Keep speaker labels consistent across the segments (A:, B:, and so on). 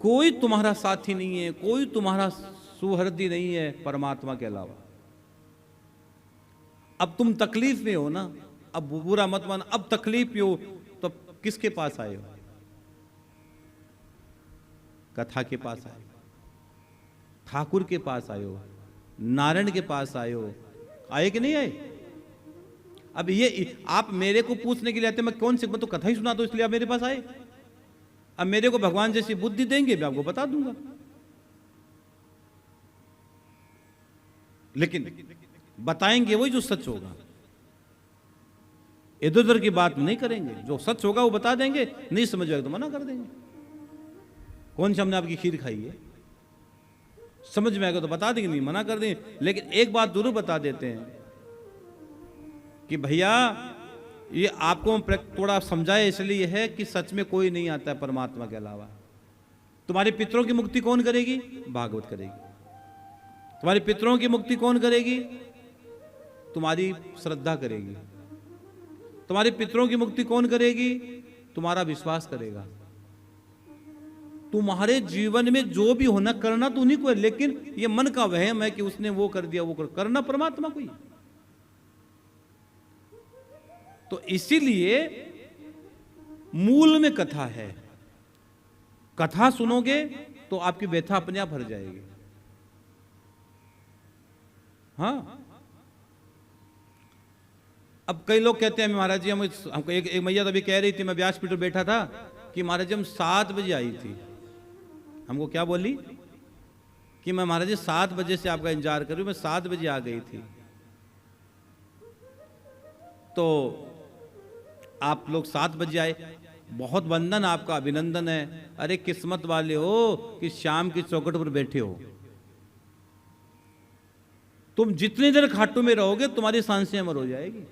A: कोई तुम्हारा साथी नहीं है, कोई तुम्हारा सुहृदी नहीं है परमात्मा के अलावा। अब तुम तकलीफ में हो ना, अब बुरा मत मानो, अब तकलीफ में हो तो किसके पास आए हो? कथा के पास आए, ठाकुर के पास आए हो, नारायण के पास आए हो, आए कि नहीं आए? अब ये आप मेरे को पूछने के लिए आते, मैं कौन सी, मैं तो कथा ही सुना दो इसलिए आप मेरे पास आए। अब मेरे को भगवान जैसी बुद्धि देंगे, मैं आपको बता दूंगा, लेकिन बताएंगे वही जो सच होगा, इधर उधर की बात नहीं करेंगे। जो सच होगा वो बता देंगे, नहीं समझ आएगा तो मना कर देंगे। कौन सी हमने आपकी खीर खाई है, समझ में आएगा तो बता देंगे, नहीं मना कर देंगे। लेकिन एक बात जरूर बता देते हैं कि भैया ये आपको थोड़ा समझाए इसलिए है कि सच में कोई नहीं आता है परमात्मा के अलावा। तुम्हारे पितरों की मुक्ति कौन करेगी? भागवत करेगी। तुम्हारे पितरों की मुक्ति कौन करेगी? तुम्हारी श्रद्धा करेगी। तुम्हारे पितरों की मुक्ति कौन करेगी? तुम्हारा विश्वास करेगा। तुम्हारे जीवन में जो भी होना करना तो उन्हीं को है, लेकिन ये मन का वहम है कि उसने वो कर दिया, वो करना परमात्मा को ही। तो इसीलिए मूल में कथा है। कथा सुनोगे तो आपकी व्यथा अपने आप भर जाएगी। हाँ, अब कई लोग कहते हैं महाराज जी हमको एक मैया तो अभी कह रही थी, मैं व्यासपीठ पर बैठा था कि महाराज जी हम 7 बजे आई थी। हमको क्या बोली कि मैं महाराज जी 7 बजे से आपका इंतजार कर रही हूं, मैं 7 बजे आ गई थी। तो आप लोग 7 बजे आए, बहुत वंदन, आपका अभिनंदन है। अरे किस्मत वाले हो कि शाम की चौखट पर बैठे हो। तुम जितनी देर खाटू में रहोगे तुम्हारी सांसें अमर हो जाएगी।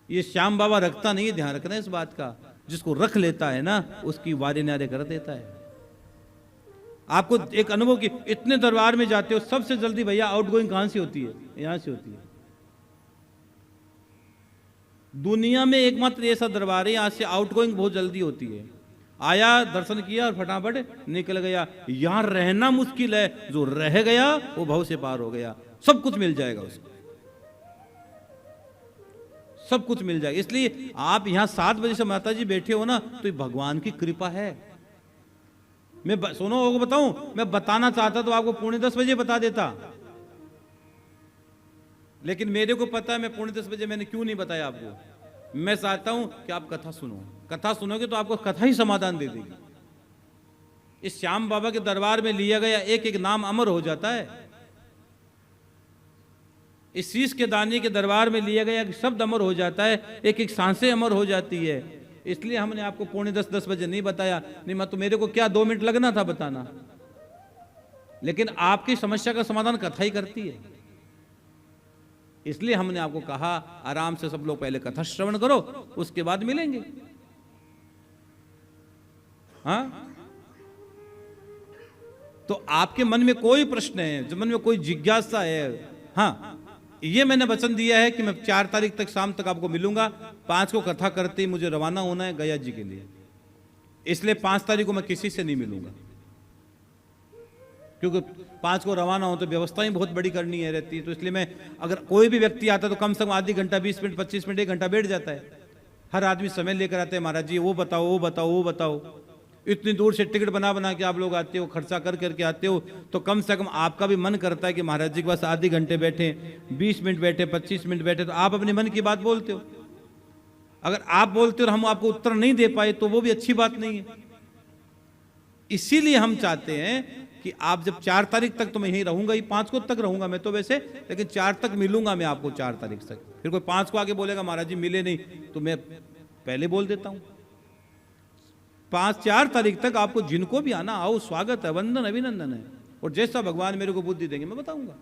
A: ये श्याम बाबा रखता नहीं है, ध्यान रखना इस बात का। जिसको रख लेता है ना उसकी वारे नारे कर देता है। आपको एक अनुभव की, इतने दरबार में जाते हो, सबसे जल्दी भैया आउट गोइंग कहां से होती है? यहां से होती है। दुनिया में एकमात्र ऐसा दरबार है यहां से आउट गोइंग बहुत जल्दी होती है। आया, दर्शन किया और फटाफट निकल गया। यहां रहना मुश्किल है, जो रह गया वो भव से पार हो गया। सब कुछ मिल जाएगा उसको, सब कुछ मिल जाएगा। इसलिए आप यहां 7 बजे से माता जी बैठे हो ना, तो भगवान की कृपा है। मैं सुनो आपको बताऊं, मैं बताना चाहता तो आपको 9:45 बजे बता देता, लेकिन मेरे को पता है मैं 9:45 बजे मैंने क्यों नहीं बताया आपको। मैं चाहता हूं कि आप कथा सुनो। कथा सुनोगे तो आपको कथा ही समाधान दे देगी। इस श्याम बाबा के दरबार में लिया गया एक एक नाम अमर हो जाता है। इस शीश के दाने के दरबार में लिया गया शब्द अमर हो जाता है, एक एक सांसें अमर हो जाती है। इसलिए हमने आपको 9:45 बजे नहीं बताया। नहीं मैं तो, मेरे को क्या 2 मिनट लगना था बताना, लेकिन आपकी समस्या का समाधान कथा ही करती है। इसलिए हमने आपको कहा आराम से सब लोग पहले कथा श्रवण करो, उसके बाद मिलेंगे। हाँ, तो आपके मन में कोई प्रश्न है, जो मन में कोई जिज्ञासा है, हाँ, ये मैंने वचन दिया है कि मैं 4 तारीख तक शाम तक आपको मिलूंगा। 5 को कथा करते ही मुझे रवाना होना है गया जी के लिए, इसलिए 5 तारीख को मैं किसी से नहीं मिलूंगा, क्योंकि 5 को रवाना हो तो व्यवस्थाएं बहुत बड़ी करनी है रहती है। तो इसलिए मैं, अगर कोई भी व्यक्ति आता है तो कम से कम आधी घंटा, 20 मिनट, 25 मिनट, 1 घंटा बैठ जाता है। हर आदमी समय लेकर आते हैं, महाराज जी वो बताओ, वो बताओ, वो बताओ। इतनी दूर से टिकट बना बना के आप लोग आते हो, खर्चा कर करके आते हो, तो कम से कम आपका भी मन करता है कि महाराज जी के पास आधे घंटे बैठे, 20 मिनट बैठे, 25 मिनट बैठे, तो आप अपने मन की बात बोलते हो। अगर आप बोलते हो और हम आपको उत्तर नहीं दे पाए तो वो भी अच्छी बात नहीं है। इसीलिए हम चाहते हैं कि आप जब 4 तारीख तक, तो मैं यहीं रहूंगा ही, 5 को तक रहूंगा मैं तो वैसे, लेकिन 4 तक मिलूंगा मैं आपको 4 तारीख तक। फिर कोई 5 को आगे बोलेगा महाराज जी मिले नहीं, तो मैं पहले बोल देता हूं 4 तारीख तक आपको जिनको भी आना आओ, स्वागत है, वंदन अभिनंदन है। और जैसा भगवान मेरे को बुद्धि देंगे मैं बताऊंगा।